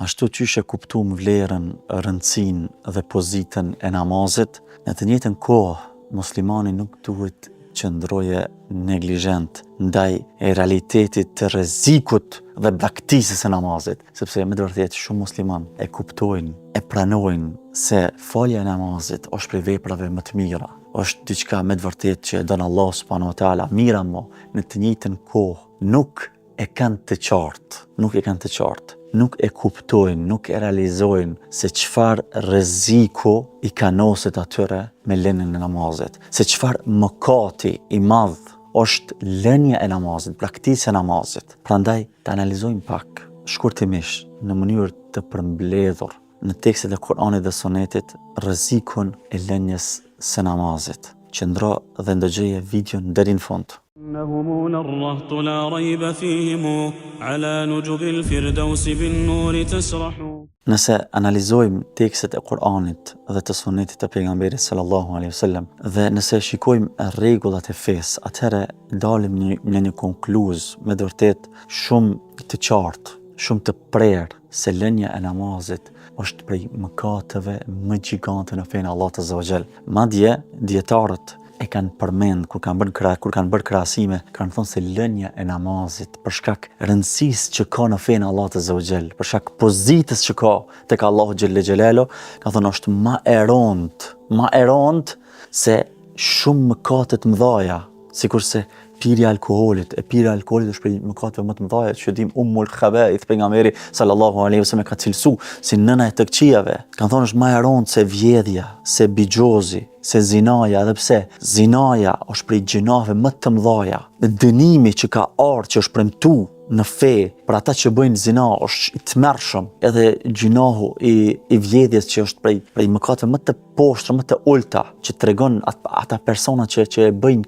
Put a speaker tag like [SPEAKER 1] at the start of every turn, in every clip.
[SPEAKER 1] Ashtu qysh e kuptuam vlerën, rëndësinë dhe pozitën e namazit, në të njëjtën kohë muslimani nuk duhet qëndroje neglizhent ndaj e realitetit të rrezikut dhe braktisës së namazit, sepse me të vërtetë shumë musliman e kuptojnë, e pranojnë se falja e namazit është prej veprave më të mira. Është diçka me të vërtetë që e don Allah subhanahu wa taala, mira mo, në të njëjtën kohë nuk e kanë të qartë, nuk e kuptojnë, nuk e realizojnë se çfarë rreziku i kanoset atyre me lënien e namazit, se çfarë mëkati i madh është lënia e namazit, praktikja e namazit. Prandaj të analizojmë pak shkurtimisht në mënyrë të përmbledhur në tekstet e Kuranit dhe Sunetit rrezikun e lënies së namazit. Qëndro dhe ndëgjeje videon deri në fund.
[SPEAKER 2] إنهم الرهط لا ريب فيهم على نجب الفردوس بالنور تسرح.
[SPEAKER 1] Nëse analizojmë tekstet e Kuranit dhe të Sunetit të pejgamberit sallallahu alaihi wasallam dhe nëse shikojmë rregullat e fesë, atëherë dalim në një konkluz me të vërtetë shumë të qartë, shumë të prerë se lënia e namazit është prej mëkateve më gjigante në fenë Allah azza wa jall. Madje dietarët e kanë përmend kur kanë bërë krahasime, kanë thënë se lënia e namazit për shkak rëndësisë që ka në fenë Allah azza wa jall, për shkak pozitës që ka tek Allahu xhelle xhelalu, kanë thënë është më e rëndë se shumë mëkate të mëdha, sikurse pirja e alkoolit është prej mëkateve më të mëdha që dim Ummul Khaba'ith, pejgamberi sallallahu alaihi wasallam ka cilësu si nëna e të këqijave. Kanë thonë është më e rëndë se vjedhja, se bigjozi, se zinaja, edhe pse zinaja është prej gjinave më të mëdha. Dënimi që ka ardhur, që është premtu në fe për ata që bëjnë zina është i tmerrshëm, edhe gjinahu i vjedhjes që është prej mëkateve më të poshtra, më të ulta, që tregon ata persona që e bëjnë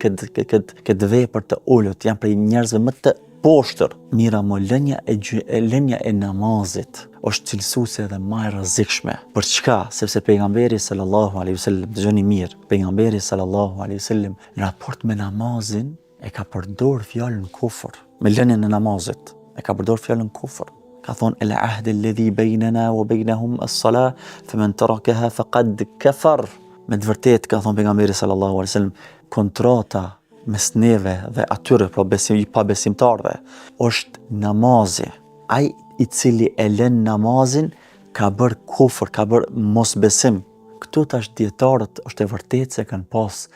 [SPEAKER 1] këtë vepër të ulët, janë prej njerëzve më të poshtër. Mira mo, lënia e namazit është cilësuese dhe më e rrezikshme. Për çka? Sepse pejgamberi sallallahu alaihi wasallam, dëgjoni mirë, pejgamberi sallallahu alaihi wasallam në raport me namazin e ka përdor fjalën kufër. Me lënien e namazit e ka përdor fjalën kufër. Ka thonë el ahd alladhi baynana wa baynahum as-salah faman tarakaha faqad kafar. Me të vërtetë ka thonë pejgamberi sallallahu alaihi wasallam, kontrata mes neve dhe atyre pa besimtarve është namazi. Ai i cili e lën namazin ka bërë kufër, ka bërë mosbesim. Këtu tash dietarët është e vërtetë se kanë pas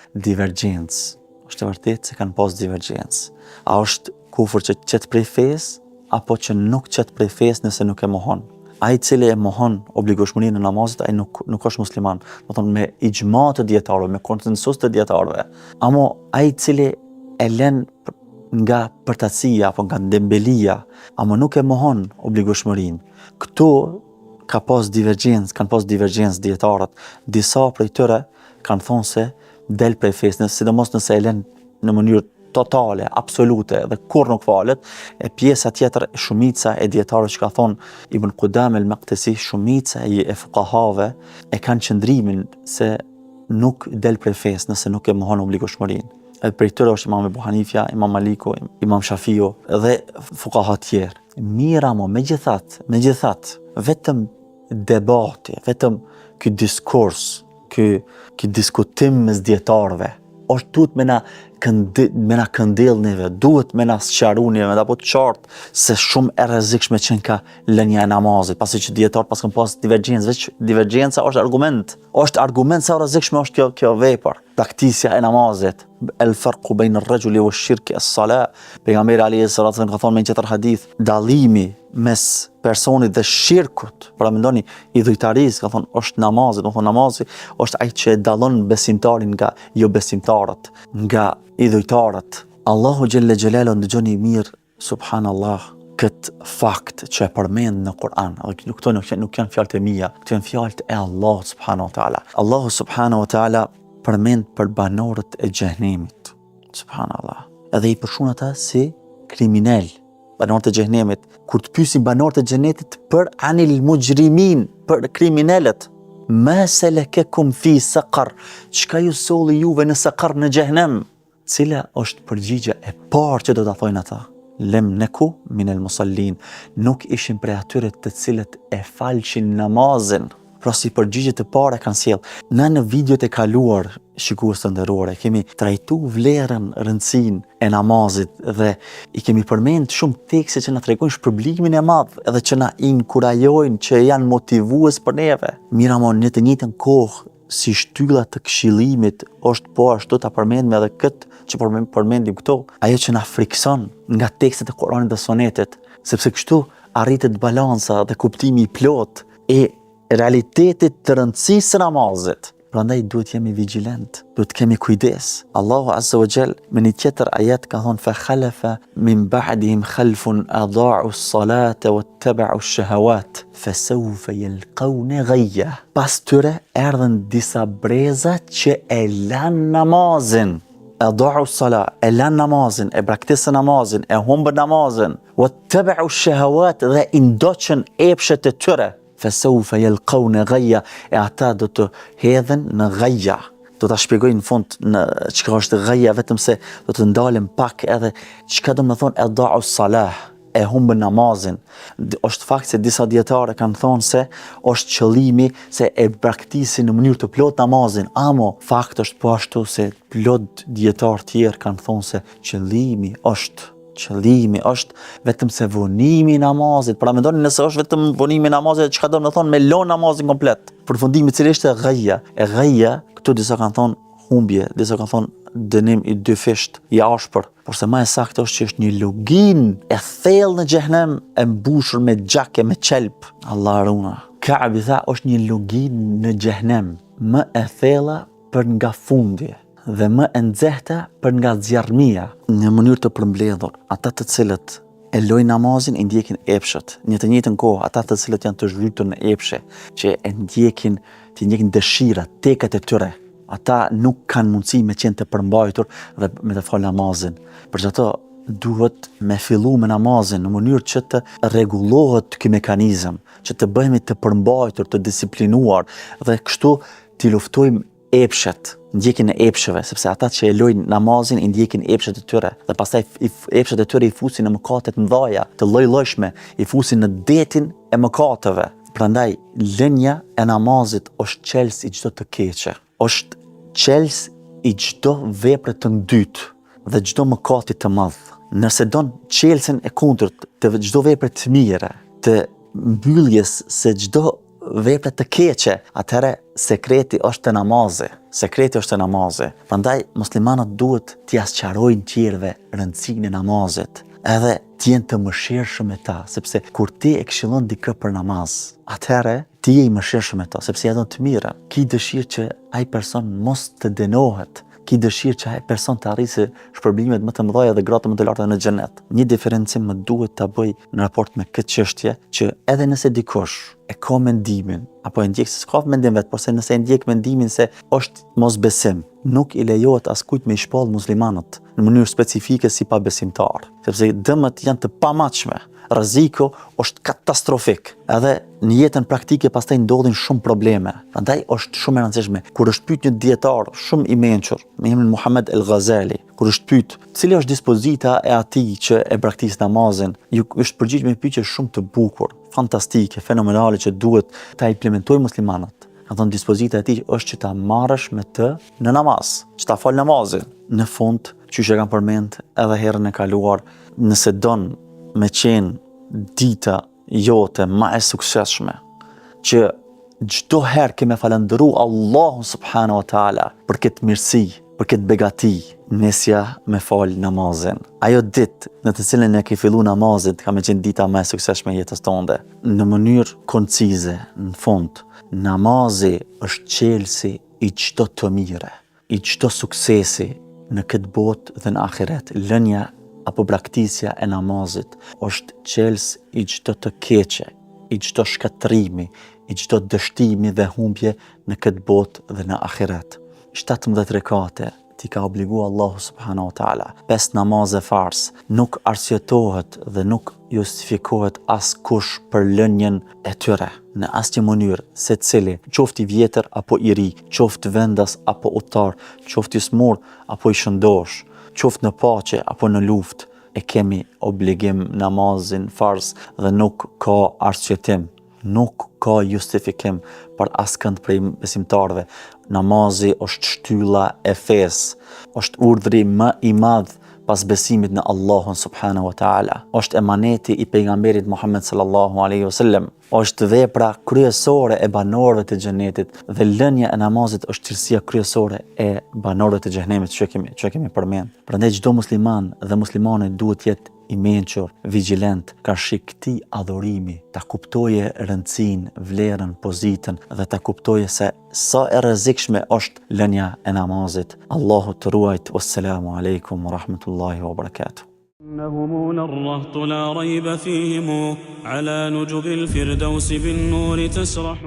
[SPEAKER 1] divergjencë. A është kufër që qet prej fesë apo që nuk qet prej fesë nëse nuk e mohon? Ai i cili e mohon obligueshmërinë e namazit, ai nuk është musliman. Do thonë me ixhma të dietarëve, me konsensus të dietarëve. Amo ai i cili e lën nga përtatësia apo nga dembelia, ama nuk e mohon obligueshmërinë. Këtu kanë pas divergjencë dietarët. Disa prej tyre kanë thonë se del prej fesë, sidomos nëse e lën në mënyrë totale, absolute dhe kur nuk falet. E pjesa tjetër, shumica e dietarëve që ka thonë Ibn Qudame al-Maqdisi, shumica e fuqahave e kanë qëndrimin se nuk del prej fesë nëse nuk e mohon obligueshmërinë. Edhe prej tyre është Imam Ebu Hanifja, Imam Maliku, Imam Shafiu dhe fuqaha tjerë. Mira mo, megjithatë, vetëm debati, vetëm ky diskurs, ky diskutim mes dietarëve është duhet me na këndell neve, duhet me na sqaru neve, apo të qartë se shumë e rrezikshme që ka lënia e namazit, pasi që dietar pas kanë pas divergjencë, veç divergjenca është argument sa rrezikshme është kjo vepër, praktikja e namazit. El farqu bejn ar-rajuli wash-shirki as-salah. Pejgamberi alayhi salatu wasallam ka thonë me një tjetër hadith, dallimi mes personit dhe shirkut, pra mendoni idhujtarisë, ka thonë është namazi, do thonë namazi është ai që dallon besimtarin nga jo besimtarët, nga idhujtarët. Allahu xhelle xhelalu, ndëgjoni mirë, subhanallah, këtë fakt që e përmend në Kur'an. Këto nuk janë fjalët e mia, këto janë fjalët e Allahut subhanahu wa taala. Allahu subhanahu wa taala përmend për banorët e xhenemit. Subhanallah. Edhe i përshkruan ata si kriminal. Banorët e xhenemit, kur të pyesin banorët e xhenetit për anil mujrimin, për kriminalët, ma salakekum fi saqar, çka ju solli juve në saqar, në xhenem? Cila është përgjigja e parë që do ta thojnë ata? lem neku minel musallin. Nuk ishim prej atyre të cilët e falshin namazin. Pra si përgjigje të para kanë sjell. Në videot e kaluar, shikues të nderuar, kemi trajtu vlerën, rëndësinë e namazit dhe i kemi përmend shumë tekste që na tregojnë shpërblimin e madh edhe që na inkurajojnë, që janë motivues për neve. Miramon në të njëjtën kohë si shtylla të këshillimit është po ashtu ta përmendim edhe këtë që përmendim këto, ajo që na frikson nga tekstet e Kuranit dhe Sunetit, sepse kështu arritet balanca dhe kuptimi i plot e realitetit të rëndësisë së namazit. Prandaj duhet jemi vigjilent, duhet kemi kujdes. Allahu Azza wa Jall me një tjetër ajet ka thonë fa khalafa min ba'dihim khalfun adaa'u s-salata wattaba'u ash-shahawat fasawfa yalqawna ghayya. Pas tyre erdhën disa breza që e lanë namazin. Adaa'u s-salat, e lanë namazin, e braktisën namazin, e humbën namazin, wattaba'u ash-shahawat dhe i ndoqën epshet e tyre. Fasawfa yalqawna ghayya, e ata do të hedhen në ghayya. Do ta shpjegoj në fund në çka është ghayya, vetëm se do të ndalem pak edhe çka do të thonë adha'u salah, e humbën namazin. Është fakt se disa dietarë kanë thonë se është qëllimi se e braktisin në mënyrë të plot namazin, amo fakt është po ashtu se plot dietarë tjerë kanë thonë se qëllimi është vetëm se vonimi i namazit. Pra mendoni nëse është vetëm vonimi i namazit, çka do të thonë me lon namazin komplet. Përfundimi cili është ghayya. E ghayya, këtu disa kanë thonë humbje, disa kanë thonë dënim i dy fisht, i ashpër. Por se më e saktë është që është një lugin e thellë në xhehenem, e mbushur me xhake, me qelp. Allah runa. Ka'bi tha është një lugin në xhehenem, më e thella për nga fundi dhe më e nxehta për nga zjarrmia. Në mënyrë të përmbledhur, ata të cilët e lojnë namazin i ndjekin epshet. Në të njëjtën kohë, ata të cilët janë të zhvytur në epshe, që e ndjekin dëshira, tekat e tyre, ata nuk kanë mundësi me qenë të përmbajtur dhe me të fal namazin. Përgjithëto duhet me fillu me namazin në mënyrë që të rregullohet ky mekanizëm, që të bëhemi të përmbajtur, të disiplinuar dhe kështu t'i luftojmë epshet, ndjekin e epsheve, sepse ata që e lojnë namazin i ndjekin epshet e tyre dhe pastaj epshet e tyre i fusin në mëkate të mëdha, të lloj-llojshme, i fusin në detin e mëkateve. Prandaj lënia e namazit është çelës i çdo të keqe, është çelës i çdo vepre të ndytë dhe çdo mëkati të madh. Nëse don çelësin e kundërt të çdo vepre të mire, të mbylljes së çdo vepre të keqe, atëherë sekreti është te namazi. Sekreti është te namazi. Prandaj muslimanët duhet t'i sqarojnë tjerëve rëndësinë e namazit, edhe t'jenë të mëshirshëm me ta, sepse kur ti e këshillon dikë për namaz, atëherë ti je i mëshirshëm me ta, sepse ja do të mirë. Ki dëshirë që ai person mos të dënohet, ki dëshirë që ai person të arrisë shpërblimet më të mëdha dhe gratë më të larta në xhenet. Një diferencim më duhet ta bëj në raport me këtë çështje, që edhe nëse dikush e ka mendimin apo e ndjek se s'ka mendim vet, por se nëse e ndjek mendimin se është mosbesim, nuk i lejohet askujt me i shpall muslimanët në mënyrë specifike si pabesimtar, sepse dëmët janë të pamajshme. Rreziku është katastrofik. Edhe në jetën praktike pastaj ndodhin shumë probleme. Prandaj është shumë e rëndësishme kur është pyet një dietar shumë i mençur, me emrin Muhammad el-Ghazali, kur është pyet cila është dispozita e atij që e braktis namazin, ju është përgjigj me pyetje shumë të bukur, fantastike, fenomenale që duhet ta implementojnë muslimanët. Ka thënë dispozita e tij është që ta marrësh me të në namaz, që ta fal namazin. Në fund, çuçi e kam përmend edhe herën e kaluar, nëse don me qenë dita jote ma e suksesshme, që çdo herë ke me falendëru Allahun subhanahu wa taala për këtë mirësi, për këtë begati, nesja me fal namazin. Ajo ditë në të cilën e ke fillu namazin ka me qenë dita ma e suksesshme e jetës tënde. Në mënyrë koncize, në fund, namazi është çelësi i çdo të mire, i çdo suksesi në këtë botë dhe në ahiret. Lënia apo braktisja e namazit është çelës i çdo të keqe, i çdo shkatrimi, i çdo dështimi dhe humbje në këtë botë dhe në ahiret. 17 rekate ti ka obligu Allahu subhanahu wa taala. 5 namaze fars, nuk arsyetohet dhe nuk justifikohet askush për lënien e tyre në asnjë mënyrë, secili, qoftë i vjetër apo i ri, qoftë vendas apo udhtar, qoftë i smur apo i shëndosh, qoftë në paqe apo në luftë, e kemi obligim namazin farz dhe nuk ka arsyetim, nuk ka justifikim për askënd prej besimtarëve. Namazi është shtylla e fesë, është urdhri më i madh pas besimit në Allahun subhanahu wa ta'ala. Është emaneti i pejgamberit Muhammed sallallahu alaihi wasallam. Është vepra kryesore e banorëve të xhenetit dhe lënia e namazit është cilësia kryesore e banorëve të xhenemit që kemi përmend. Prandaj çdo musliman dhe muslimane duhet të jetë i mençur, vigjilent, karshi këtij adhurimi, ta kuptoje rëndësinë, vlerën, pozitën dhe ta kuptoje se sa e rrezikshme është lënia e namazit. Allahu të ruajt. Wassalamu alaikum wa rahmatullahi wa barakatuh.
[SPEAKER 2] إنهم للرهط لا ريب فيهم على نجب الفردوس بالنور تسرح